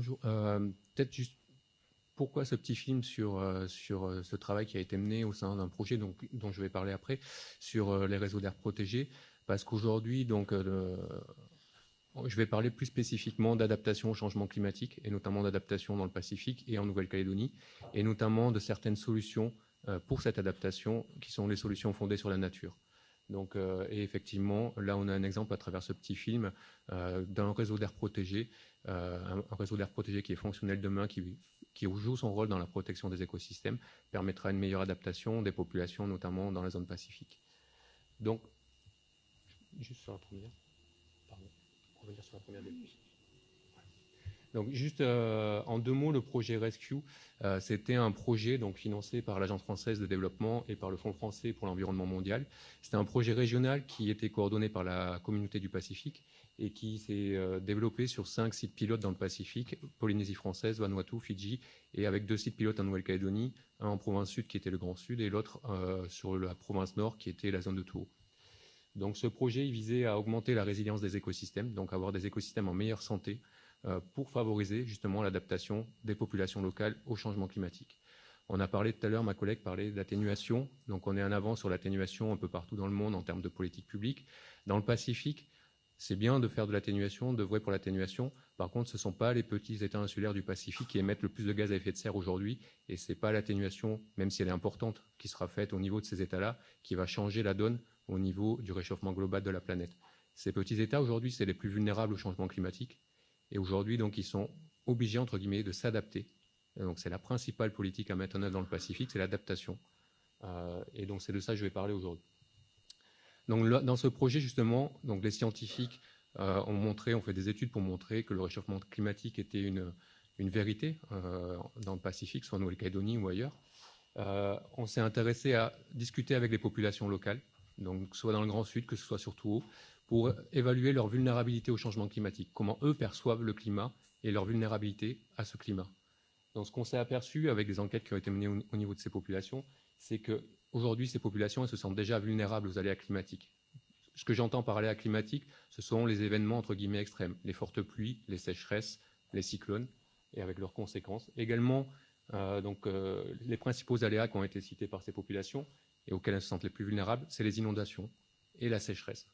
bonjour. Peut-être juste pourquoi ce petit film sur ce travail qui a été mené au sein d'un projet dont je vais parler après, sur les réseaux d'air protégés. Parce qu'aujourd'hui, je vais parler plus spécifiquement d'adaptation au changement climatique, et notamment d'adaptation dans le Pacifique et en Nouvelle-Calédonie, et notamment de certaines solutions pour cette adaptation, qui sont les solutions fondées sur la nature. Donc, et effectivement, là, on a un exemple à travers ce petit film d'un réseau d'air protégé, un réseau d'air protégé qui est fonctionnel demain, qui joue son rôle dans la protection des écosystèmes, permettra une meilleure adaptation des populations, notamment dans la zone pacifique. Donc, juste sur la première, pardon, on va dire sur la première dépouille. Donc juste en deux mots, le projet Rescue, c'était un projet donc financé par l'Agence française de développement et par le Fonds français pour l'environnement mondial. C'était un projet régional qui était coordonné par la communauté du Pacifique et qui s'est développé sur 5 sites pilotes dans le Pacifique, Polynésie française, Vanuatu, Fidji, et avec 2 sites pilotes en Nouvelle-Calédonie, un en province sud qui était le Grand Sud et l'autre sur la province nord qui était la zone de Touro. Donc ce projet il visait à augmenter la résilience des écosystèmes, donc avoir des écosystèmes en meilleure santé, pour favoriser justement l'adaptation des populations locales au changement climatique. On a parlé tout à l'heure, ma collègue parlait d'atténuation, donc on est en avant sur l'atténuation un peu partout dans le monde en termes de politique publique. Dans le Pacifique, c'est bien de faire de l'atténuation, d'œuvrer pour l'atténuation. Par contre, ce ne sont pas les petits États insulaires du Pacifique qui émettent le plus de gaz à effet de serre aujourd'hui, et ce n'est pas l'atténuation, même si elle est importante, qui sera faite au niveau de ces États-là, qui va changer la donne au niveau du réchauffement global de la planète. Ces petits États, aujourd'hui, c'est les plus vulnérables au changement climatique. Et aujourd'hui, donc, ils sont obligés, entre guillemets, de s'adapter. Donc, c'est la principale politique à mettre en œuvre dans le Pacifique, c'est l'adaptation. Et donc, c'est de ça que je vais parler aujourd'hui. Donc, dans ce projet, justement, donc, les scientifiques ont fait des études pour montrer que le réchauffement climatique était une vérité dans le Pacifique, soit en Nouvelle-Calédonie ou ailleurs. On s'est intéressé à discuter avec les populations locales, donc soit dans le Grand Sud, que ce soit sur Touro, pour évaluer leur vulnérabilité au changement climatique, comment eux perçoivent le climat et leur vulnérabilité à ce climat. Donc ce qu'on s'est aperçu avec des enquêtes qui ont été menées au niveau de ces populations, c'est qu'aujourd'hui, ces populations elles se sentent déjà vulnérables aux aléas climatiques. Ce que j'entends par aléas climatiques, ce sont les événements entre guillemets extrêmes, les fortes pluies, les sécheresses, les cyclones, et avec leurs conséquences. Également, les principaux aléas qui ont été cités par ces populations et auxquels elles se sentent les plus vulnérables, c'est les inondations et la sécheresse.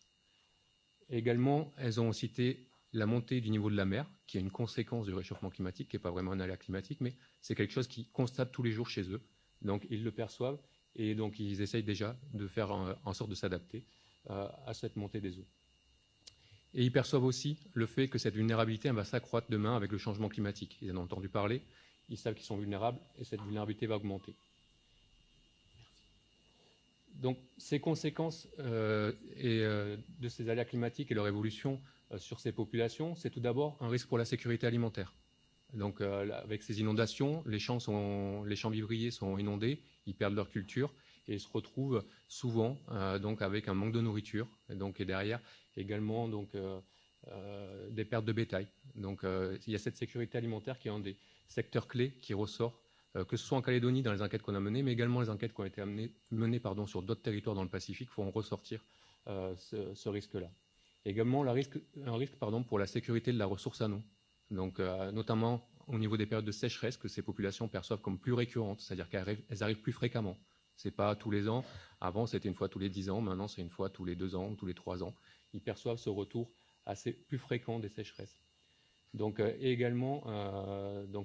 Et également, elles ont cité la montée du niveau de la mer, qui est une conséquence du réchauffement climatique, qui n'est pas vraiment un aléa climatique, mais c'est quelque chose qu'ils constatent tous les jours chez eux. Donc ils le perçoivent et donc ils essayent déjà de faire en sorte de s'adapter à cette montée des eaux. Et ils perçoivent aussi le fait que cette vulnérabilité va s'accroître demain avec le changement climatique. Ils en ont entendu parler, ils savent qu'ils sont vulnérables et cette vulnérabilité va augmenter. Donc ces conséquences de ces aléas climatiques et leur évolution sur ces populations, c'est tout d'abord un risque pour la sécurité alimentaire. Donc avec ces inondations, les champs vivriers sont inondés, ils perdent leur culture et ils se retrouvent souvent donc avec un manque de nourriture et derrière également des pertes de bétail. Donc il y a cette sécurité alimentaire qui est un des secteurs clés qui ressort, que ce soit en Calédonie dans les enquêtes qu'on a menées, mais également les enquêtes qui ont été menées sur d'autres territoires dans le Pacifique font ressortir ce risque-là. Également un risque pour la sécurité de la ressource en eau. Donc notamment au niveau des périodes de sécheresse que ces populations perçoivent comme plus récurrentes, c'est-à-dire qu'elles arrivent plus fréquemment. Ce n'est pas tous les ans, avant c'était une fois tous les 10 ans, maintenant c'est une fois tous les 2 ans ou tous les 3 ans. Ils perçoivent ce retour assez plus fréquent des sécheresses. Donc, et également,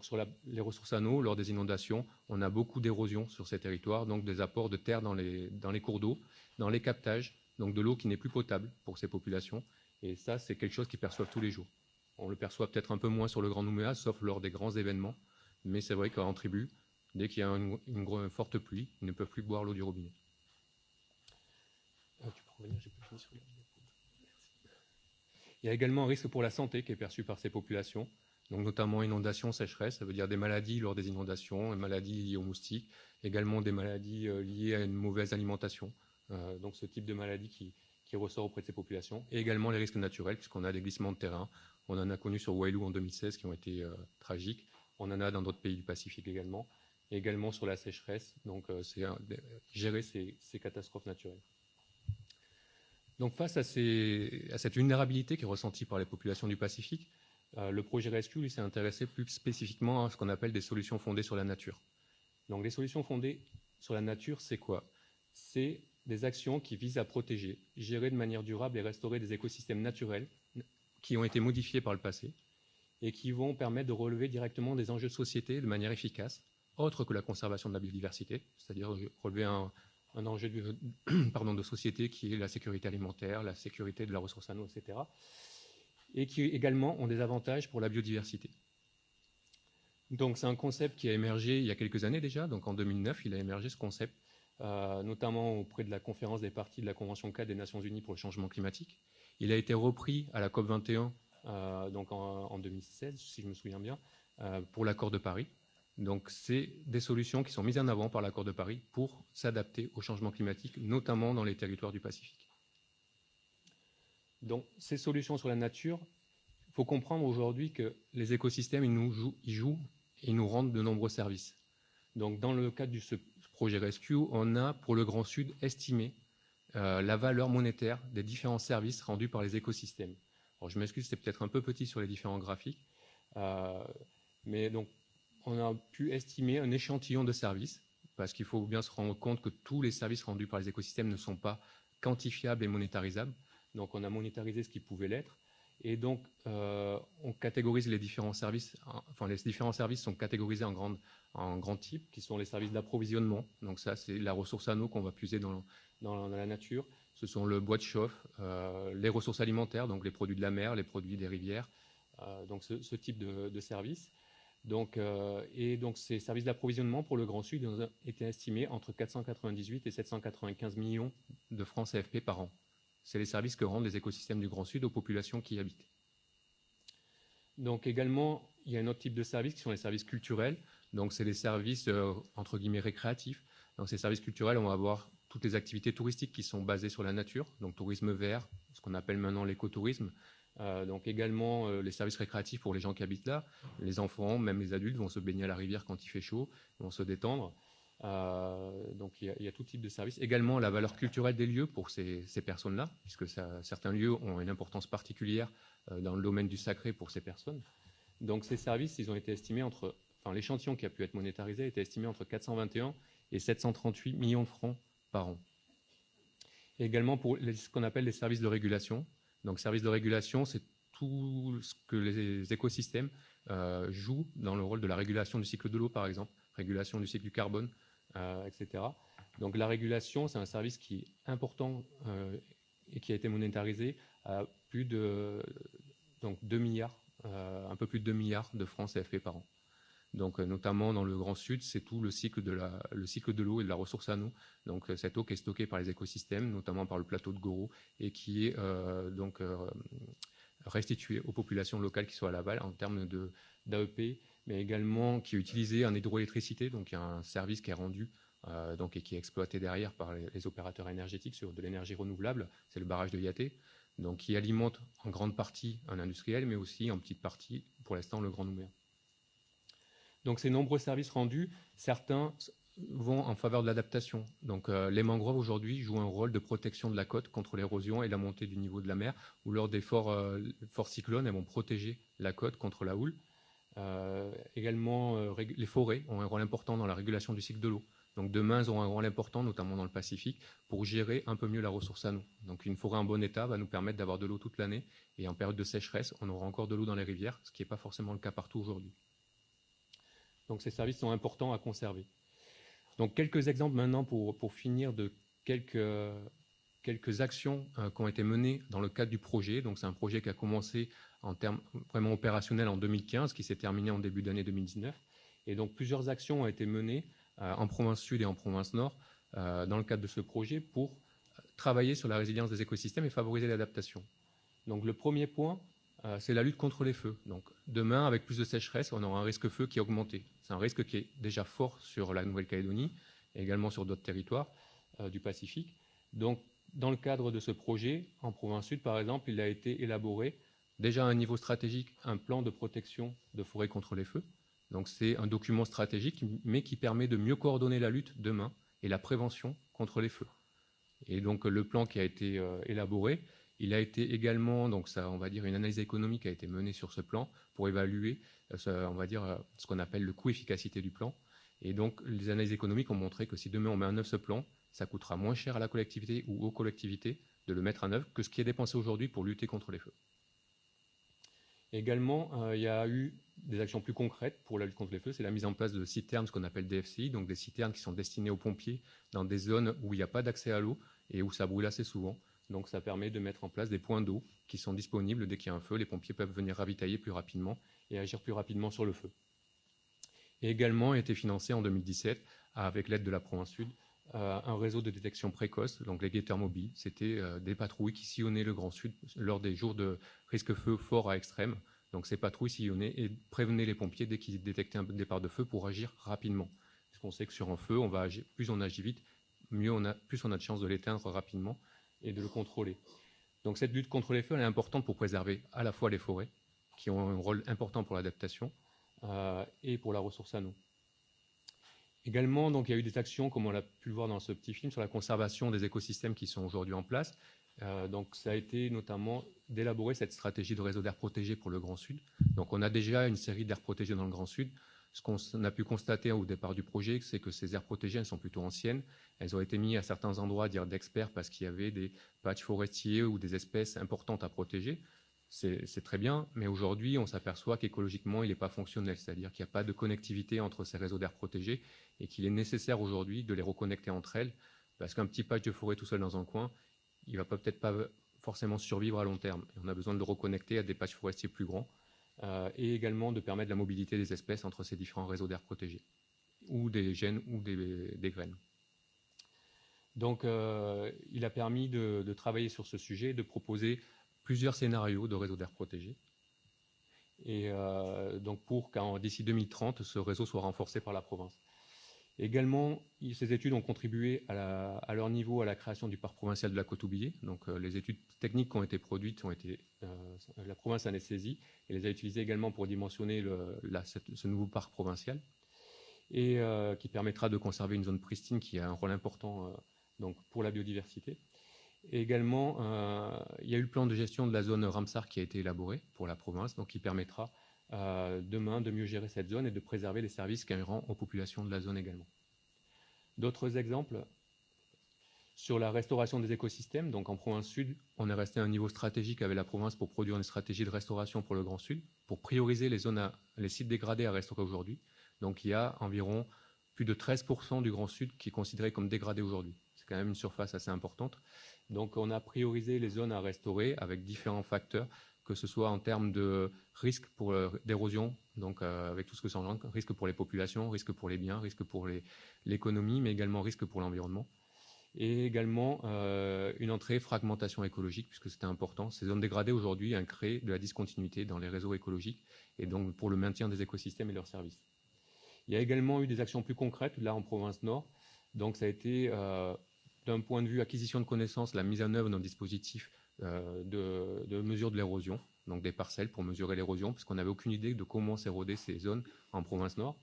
sur les ressources en eau, lors des inondations, on a beaucoup d'érosion sur ces territoires, donc des apports de terre dans les cours d'eau, dans les captages, donc de l'eau qui n'est plus potable pour ces populations. Et ça, c'est quelque chose qu'ils perçoivent tous les jours. On le perçoit peut-être un peu moins sur le Grand Nouméa, sauf lors des grands événements, mais c'est vrai qu'en tribu, dès qu'il y a une forte pluie, ils ne peuvent plus boire l'eau du robinet. Tu peux revenir, j'ai pas fini sur la vidéo. Il y a également un risque pour la santé qui est perçu par ces populations, donc notamment inondations, sécheresse, ça veut dire des maladies lors des inondations, des maladies liées aux moustiques, également des maladies liées à une mauvaise alimentation, donc ce type de maladie qui ressort auprès de ces populations, et également les risques naturels, puisqu'on a des glissements de terrain. On en a connu sur Wailu en 2016 qui ont été tragiques, on en a dans d'autres pays du Pacifique également, et également sur la sécheresse, donc c'est gérer ces catastrophes naturelles. Donc face à cette vulnérabilité qui est ressentie par les populations du Pacifique, Le projet Rescue, lui, s'est intéressé plus spécifiquement à ce qu'on appelle des solutions fondées sur la nature. Donc les solutions fondées sur la nature, c'est quoi? C'est des actions qui visent à protéger, gérer de manière durable et restaurer des écosystèmes naturels qui ont été modifiés par le passé et qui vont permettre de relever directement des enjeux de société de manière efficace, autre que la conservation de la biodiversité, c'est-à-dire relever un enjeu de société qui est la sécurité alimentaire, la sécurité de la ressource en eau, etc. Et qui également ont des avantages pour la biodiversité. Donc c'est un concept qui a émergé il y a quelques années déjà, donc en 2009 il a émergé ce concept, notamment auprès de la conférence des parties de la Convention 4 des Nations Unies pour le changement climatique. Il a été repris à la COP 21 donc en 2016, si je me souviens bien, pour l'accord de Paris. Donc c'est des solutions qui sont mises en avant par l'accord de Paris pour s'adapter au changement climatique, notamment dans les territoires du Pacifique. Donc ces solutions sur la nature, il faut comprendre aujourd'hui que les écosystèmes, ils jouent et ils nous rendent de nombreux services. Donc dans le cadre de ce projet Rescue, on a pour le Grand Sud estimé la valeur monétaire des différents services rendus par les écosystèmes. Alors je m'excuse, c'est peut-être un peu petit sur les différents graphiques, mais donc on a pu estimer un échantillon de services, parce qu'il faut bien se rendre compte que tous les services rendus par les écosystèmes ne sont pas quantifiables et monétarisables. Donc on a monétarisé ce qui pouvait l'être. Et donc, on catégorise les différents services, enfin les différents services sont catégorisés en grands types, qui sont les services d'approvisionnement. Donc ça, c'est la ressource en eau qu'on va puiser dans la nature. Ce sont le bois de chauffe, les ressources alimentaires, donc les produits de la mer, les produits des rivières, donc ce type de services. Donc, et donc ces services d'approvisionnement pour le Grand Sud ont été estimés entre 498 et 795 millions de francs CFP par an. C'est les services que rendent les écosystèmes du Grand Sud aux populations qui y habitent. Donc également, il y a un autre type de services qui sont les services culturels. Donc c'est les services entre guillemets récréatifs. Dans ces services culturels, on va avoir toutes les activités touristiques qui sont basées sur la nature, donc tourisme vert, ce qu'on appelle maintenant l'écotourisme. Donc également les services récréatifs pour les gens qui habitent là. Les enfants, même les adultes, vont se baigner à la rivière quand il fait chaud, vont se détendre. Donc il y a tout type de services. Également la valeur culturelle des lieux pour ces personnes-là, puisque certains lieux ont une importance particulière dans le domaine du sacré pour ces personnes. Donc ces services, ils ont été estimés l'échantillon qui a pu être monétarisé a été estimé entre 421 et 738 millions de francs par an. Et également pour ce qu'on appelle les services de régulation. Donc services de régulation, c'est tout ce que les écosystèmes jouent dans le rôle de la régulation du cycle de l'eau, par exemple, régulation du cycle du carbone, etc. Donc la régulation, c'est un service qui est important et qui a été monétarisé à plus de 2 milliards, un peu plus de 2 milliards de francs CFP par an. Donc notamment dans le Grand Sud, c'est tout le cycle de l'eau et de la ressource en eau. Donc cette eau qui est stockée par les écosystèmes, notamment par le plateau de Goro, et qui est restituée aux populations locales qui sont à l'aval en termes d'AEP, mais également qui est utilisée en hydroélectricité. Donc il y a un service qui est rendu et qui est exploité derrière par les opérateurs énergétiques sur de l'énergie renouvelable. C'est le barrage de Yaté, donc qui alimente en grande partie un industriel, mais aussi en petite partie, pour l'instant, le Grand Nouméa. Donc ces nombreux services rendus, certains vont en faveur de l'adaptation. Donc les mangroves aujourd'hui jouent un rôle de protection de la côte contre l'érosion et la montée du niveau de la mer, ou lors des forts cyclones, elles vont protéger la côte contre la houle. Également, les forêts ont un rôle important dans la régulation du cycle de l'eau. Donc demain, elles auront un rôle important, notamment dans le Pacifique, pour gérer un peu mieux la ressource en eau. Donc une forêt en bon état va nous permettre d'avoir de l'eau toute l'année, et en période de sécheresse, on aura encore de l'eau dans les rivières, ce qui n'est pas forcément le cas partout aujourd'hui. Donc ces services sont importants à conserver. Donc quelques exemples maintenant pour finir de quelques actions qui ont été menées dans le cadre du projet. Donc c'est un projet qui a commencé en termes vraiment opérationnels en 2015, qui s'est terminé en début d'année 2019. Et donc plusieurs actions ont été menées en province sud et en province nord dans le cadre de ce projet pour travailler sur la résilience des écosystèmes et favoriser l'adaptation. Donc le premier point, c'est la lutte contre les feux. Donc demain, avec plus de sécheresse, on aura un risque feu qui est augmenté. C'est un risque qui est déjà fort sur la Nouvelle-Calédonie et également sur d'autres territoires du Pacifique. Donc dans le cadre de ce projet, en province sud par exemple, il a été élaboré déjà à un niveau stratégique un plan de protection de forêt contre les feux. Donc c'est un document stratégique, mais qui permet de mieux coordonner la lutte demain et la prévention contre les feux. Et donc le plan qui a été élaboré, Il a été également, donc ça, on va dire, une analyse économique a été menée sur ce plan pour évaluer, on va dire, ce qu'on appelle le coût-efficacité du plan. Et donc, les analyses économiques ont montré que si demain on met en œuvre ce plan, ça coûtera moins cher à la collectivité ou aux collectivités de le mettre en œuvre que ce qui est dépensé aujourd'hui pour lutter contre les feux. Également, il y a eu des actions plus concrètes pour la lutte contre les feux, c'est la mise en place de citernes, ce qu'on appelle des FCI, donc des citernes qui sont destinées aux pompiers dans des zones où il n'y a pas d'accès à l'eau et où ça brûle assez souvent. Donc ça permet de mettre en place des points d'eau qui sont disponibles dès qu'il y a un feu. Les pompiers peuvent venir ravitailler plus rapidement et agir plus rapidement sur le feu. Et également a été financé en 2017, avec l'aide de la province Sud, un réseau de détection précoce, donc les guetteurs mobiles. C'était des patrouilles qui sillonnaient le Grand Sud lors des jours de risque-feu fort à extrême. Donc ces patrouilles sillonnaient et prévenaient les pompiers dès qu'ils détectaient un départ de feu pour agir rapidement. Parce qu'on sait que sur un feu, on va agir, plus on agit vite, plus on a de chances de l'éteindre rapidement et de le contrôler. Donc cette lutte contre les feux, elle est importante pour préserver à la fois les forêts, qui ont un rôle important pour l'adaptation, et pour la ressource en eau. Également, donc, il y a eu des actions, comme on l'a pu le voir dans ce petit film, sur la conservation des écosystèmes qui sont aujourd'hui en place. Donc, ça a été notamment d'élaborer cette stratégie de réseau d'air protégé pour le Grand Sud. Donc, on a déjà une série d'aires protégées dans le Grand Sud. Ce qu'on a pu constater au départ du projet, c'est que ces aires protégées, elles sont plutôt anciennes. Elles ont été mises à certains endroits, dire d'experts, parce qu'il y avait des patchs forestiers ou des espèces importantes à protéger. C'est très bien, mais aujourd'hui, on s'aperçoit qu'écologiquement, il n'est pas fonctionnel, c'est-à-dire qu'il n'y a pas de connectivité entre ces réseaux d'air protégés et qu'il est nécessaire aujourd'hui de les reconnecter entre elles, parce qu'un petit patch de forêt tout seul dans un coin, il ne va peut-être pas forcément survivre à long terme. Et on a besoin de le reconnecter à des patchs forestiers plus grands et également de permettre la mobilité des espèces entre ces différents réseaux d'air protégés, ou des gènes ou des graines. Donc, il a permis de travailler sur ce sujet, de proposer plusieurs scénarios de réseaux d'air protégés. Et donc pour qu'en d'ici 2030, ce réseau soit renforcé par la province. Également, ces études ont contribué à leur niveau à la création du parc provincial de la Côte-Oubliée. Donc les études techniques qui ont été produites, la province en est saisie et les a utilisées également pour dimensionner ce nouveau parc provincial et qui permettra de conserver une zone pristine qui a un rôle important donc pour la biodiversité. Et également, il y a eu le plan de gestion de la zone Ramsar qui a été élaboré pour la province, donc qui permettra demain de mieux gérer cette zone et de préserver les services qu'elle rend aux populations de la zone également. D'autres exemples sur la restauration des écosystèmes. Donc en province sud, on est resté à un niveau stratégique avec la province pour produire une stratégie de restauration pour le Grand Sud, pour prioriser les sites dégradés à restaurer aujourd'hui. Donc il y a environ plus de 13% du Grand Sud qui est considéré comme dégradé aujourd'hui. C'est quand même une surface assez importante. Donc on a priorisé les zones à restaurer avec différents facteurs, que ce soit en termes de risque pour d'érosion, donc avec tout ce que ça engendre, risque pour les populations, risque pour les biens, risque pour l'économie, mais également risque pour l'environnement. Et également une entrée fragmentation écologique, puisque c'était important. Ces zones dégradées aujourd'hui créent de la discontinuité dans les réseaux écologiques et donc pour le maintien des écosystèmes et leurs services. Il y a également eu des actions plus concrètes, là en province nord. Donc ça a été, d'un point de vue acquisition de connaissances, la mise en œuvre d'un dispositif de mesure de l'érosion, donc des parcelles pour mesurer l'érosion, puisqu'on n'avait aucune idée de comment s'éroder ces zones en province nord,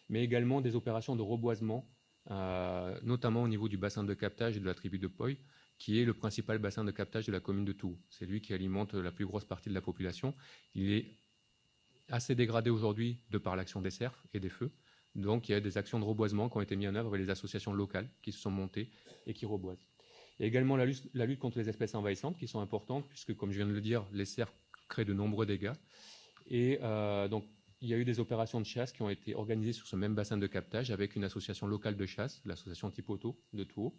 mais également des opérations de reboisement, notamment au niveau du bassin de captage de la tribu de Poy, qui est le principal bassin de captage de la commune de Tours. C'est lui qui alimente la plus grosse partie de la population. Il est assez dégradé aujourd'hui de par l'action des cerfs et des feux. Donc il y a des actions de reboisement qui ont été mises en œuvre avec les associations locales qui se sont montées et qui reboisent. Il y a également la lutte contre les espèces envahissantes qui sont importantes, puisque comme je viens de le dire, les cerfs créent de nombreux dégâts. Et donc il y a eu des opérations de chasse qui ont été organisées sur ce même bassin de captage avec une association locale de chasse, l'association Tipoto de Tours,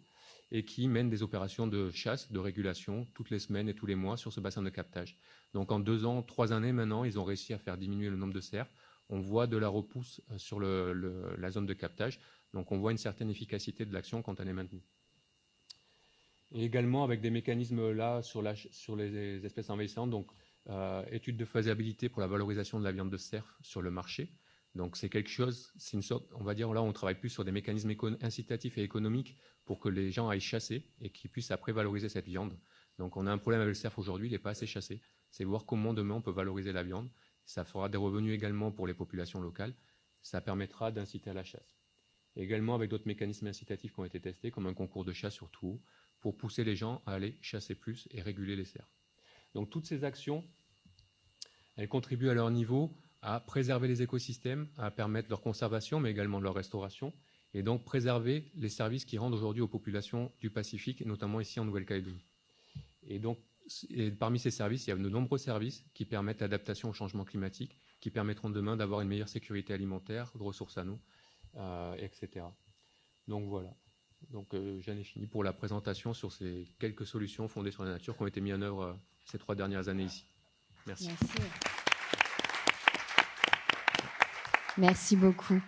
et qui mène des opérations de chasse, de régulation toutes les semaines et tous les mois sur ce bassin de captage. Donc en 2 ans, 3 années maintenant, ils ont réussi à faire diminuer le nombre de cerfs. On voit de la repousse sur la zone de captage, donc on voit une certaine efficacité de l'action quand elle est maintenue. Et également avec des mécanismes là sur les espèces envahissantes, donc étude de faisabilité pour la valorisation de la viande de cerf sur le marché. Donc c'est quelque chose, c'est une sorte, on va dire là on travaille plus sur des mécanismes incitatifs et économiques pour que les gens aillent chasser et qu'ils puissent après valoriser cette viande. Donc on a un problème avec le cerf aujourd'hui, il n'est pas assez chassé. C'est voir comment demain on peut valoriser la viande. Ça fera des revenus également pour les populations locales. Ça permettra d'inciter à la chasse. Et également avec d'autres mécanismes incitatifs qui ont été testés, comme un concours de chasse sur tout, pour pousser les gens à aller chasser plus et réguler les cerfs. Donc toutes ces actions, elles contribuent à leur niveau à préserver les écosystèmes, à permettre leur conservation, mais également leur restauration, et donc préserver les services qui rendent aujourd'hui aux populations du Pacifique, et notamment ici en Nouvelle-Calédonie. Et donc, parmi ces services, il y a de nombreux services qui permettent l'adaptation au changement climatique, qui permettront demain d'avoir une meilleure sécurité alimentaire, de ressources en eau, etc. Donc voilà. Donc j'en ai fini pour la présentation sur ces quelques solutions fondées sur la nature qui ont été mises en œuvre ces 3 dernières années ici. Merci. Merci beaucoup.